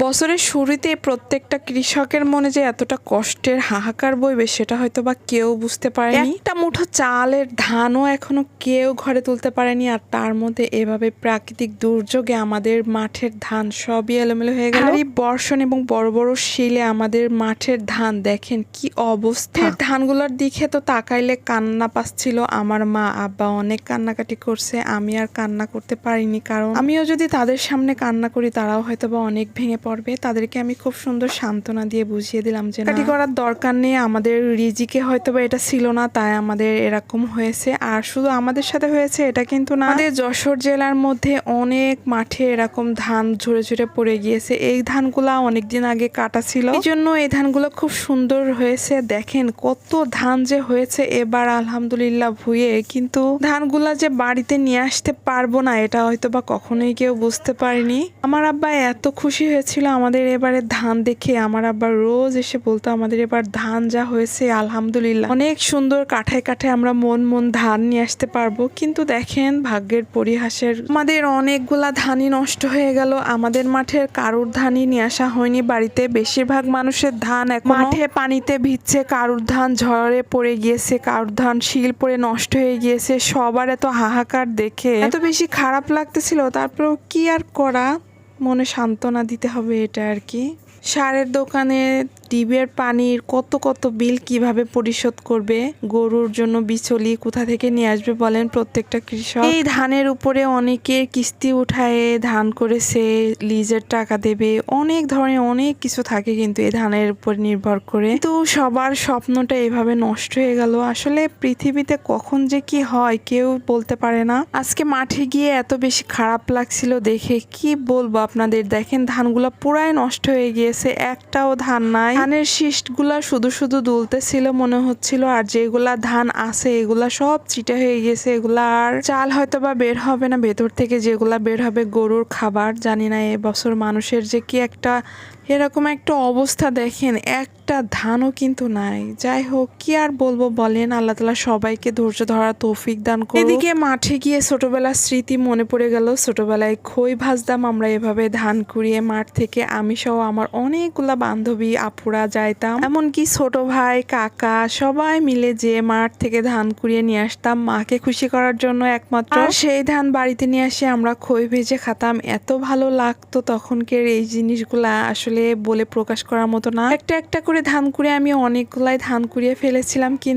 বছরের শুরুতে প্রত্যেকটা কৃষকের মনে যে এতটা কষ্টের হাহাকার বইবে সেটা হয়তো বা কেউ বুঝতে পারেনি। একটা মুঠো চালের ধানও এখনো কেউ ঘরে তুলতে পারেনি, আর তার মধ্যে এভাবে প্রাকৃতিক দুর্যোগে আমাদের মাঠের ধান সবই এলোমেলো হয়ে গেল। ভারী বর্ষণ এবং বড় বড় শিলে আমাদের মাঠের ধান দেখেন কি অবস্থা। ধানগুলোর দিকে তো তাকাইলে কান্না পাচ্ছিল। আমার মা আব্বা অনেক কান্নাকাটি করছে, আমি আর কান্না করতে পারিনি, কারণ আমিও যদি তাদের সামনে কান্না করি তারাও হয়তো বা অনেক ভেঙে পড়বে। তাদেরকে আমি খুব সুন্দর সান্ত্বনা দিয়ে বুঝিয়ে দিলাম যে কাটি করার দরকার নেই, আমাদের রিজিকে হয়তো বা এটা ছিল না তাই আমাদের এরকম হয়েছে। আর শুধু আমাদের সাথে হয়েছে এটা কিন্তু না, আমাদের যশোর জেলার মধ্যে অনেক মাঠে এরকম ধান ঝরে ঝরে পড়ে গিয়েছে। এই ধানগুলা অনেকদিন আগে কাটা ছিল, এই জন্য এই ধানগুলো খুব সুন্দর হয়েছে। দেখেন কত ধান যে হয়েছে এবার আলহামদুলিল্লাহ ভুঁইয়ে, কিন্তু ধানগুলা যে বাড়িতে নিয়ে আসতে পারবো না এটা হয়তো বা কখনোই কেউ বুঝতে পারেনি। আমার আব্বা এত খুশি হয়েছিল আমাদের এবারে ধান দেখে। আমার আব্বা রোজ এসে বলতো আমাদের এবার ধান যা হয়েছে আলহামদুলিল্লাহ অনেক সুন্দর, কাঠায় কাঠায় আমরা মন মন ধান নিয়ে আসতে পারবো। কিন্তু দেখেন ভাগ্যের পরিহাসের আমাদের অনেকগুলা ধানই নষ্ট হয়ে গেল। আমাদের মাঠের কারুর ধানই নিয়ে আসা হয়নি বাড়িতে। বেশিরভাগ মানুষের ধান এখন মাঠে পানিতে ভিজছে, কারুর ধান ঝড়ে পড়ে গিয়েছে, কারুর ধান শিল পড়ে নষ্ট হয়ে গিয়েছে। সবার এত হাহাকার দেখে এত বেশি খারাপ লাগতেছিল, তারপরেও কি আর করা, মনে সান্ত্বনা দিতে হবে এটা আর কি। সারের দোকানে ডিবের পানির কত কত বিল কিভাবে পরিশোধ করবে, গরুর জন্য বিচলি কোথা থেকে নিয়ে আসবে বলেন প্রত্যেকটা কৃষক। এই ধানের উপরে অনেকের কিস্তি উঠায় ধান করেছে, লিজের টাকা দেবে, অনেক ধরনের অনেক কিছু থাকে কিন্তু এই ধানের উপর নির্ভর করে। কিন্তু সবার স্বপ্নটা এভাবে নষ্ট হয়ে গেল। আসলে পৃথিবীতে কখন যে কি হয় কেউ বলতে পারে না। আজকে মাঠে গিয়ে এত বেশি খারাপ লাগছিল দেখে, কি বলবো আপনাদের। দেখেন ধানগুলা পুরাই নষ্ট হয়ে গিয়েছে, একটাও ধান নাই। ধানের শীষগুলা শুধু শুধু দুলতেছিল মনে হচ্ছিল, আর যেগুলা ধান আছে এগুলা সব চিটা হয়ে গেছে। এগুলা আর চাল হয়তো বা বের হবে না ভেতর থেকে, যেগুলা বের হবে গরুর খাবার। জানি না এবছর মানুষের যে কি একটা এরকম একটা অবস্থা। দেখেন একটা ধানও কিন্তু নাই। যাই হোক কি আর বলবো বলেন, আল্লাহ তাআলা সবাইকে ধৈর্য ধরার তৌফিক দান করুন। এদিকে মাঠে গিয়ে ছোটবেলার স্মৃতি মনে পড়ে গেল। ছোটবেলায় খই ভাজতাম আমরা এভাবে ধান কুড়িয়ে মাঠ থেকে, আমি সহ আমার অনেকগুলা বান্ধবী আপুরা যাইতাম, এমনকি ছোট ভাই কাকা সবাই মিলে যে মাঠ থেকে ধান কুড়িয়ে নিয়ে আসতাম মাকে খুশি করার জন্য একমাত্র। আর সেই ধান বাড়িতে নিয়ে এসে আমরা খই ভেজে খেতাম, এত ভালো লাগতো তখনকার এই জিনিসগুলা আসলে বলে প্রকাশ করার মতো না। একটা একটা করে ধান কুড়িয়ে আমি অনেকগুলাই ধান কুড়িয়ে ফেলেছিলাম, কিন্তু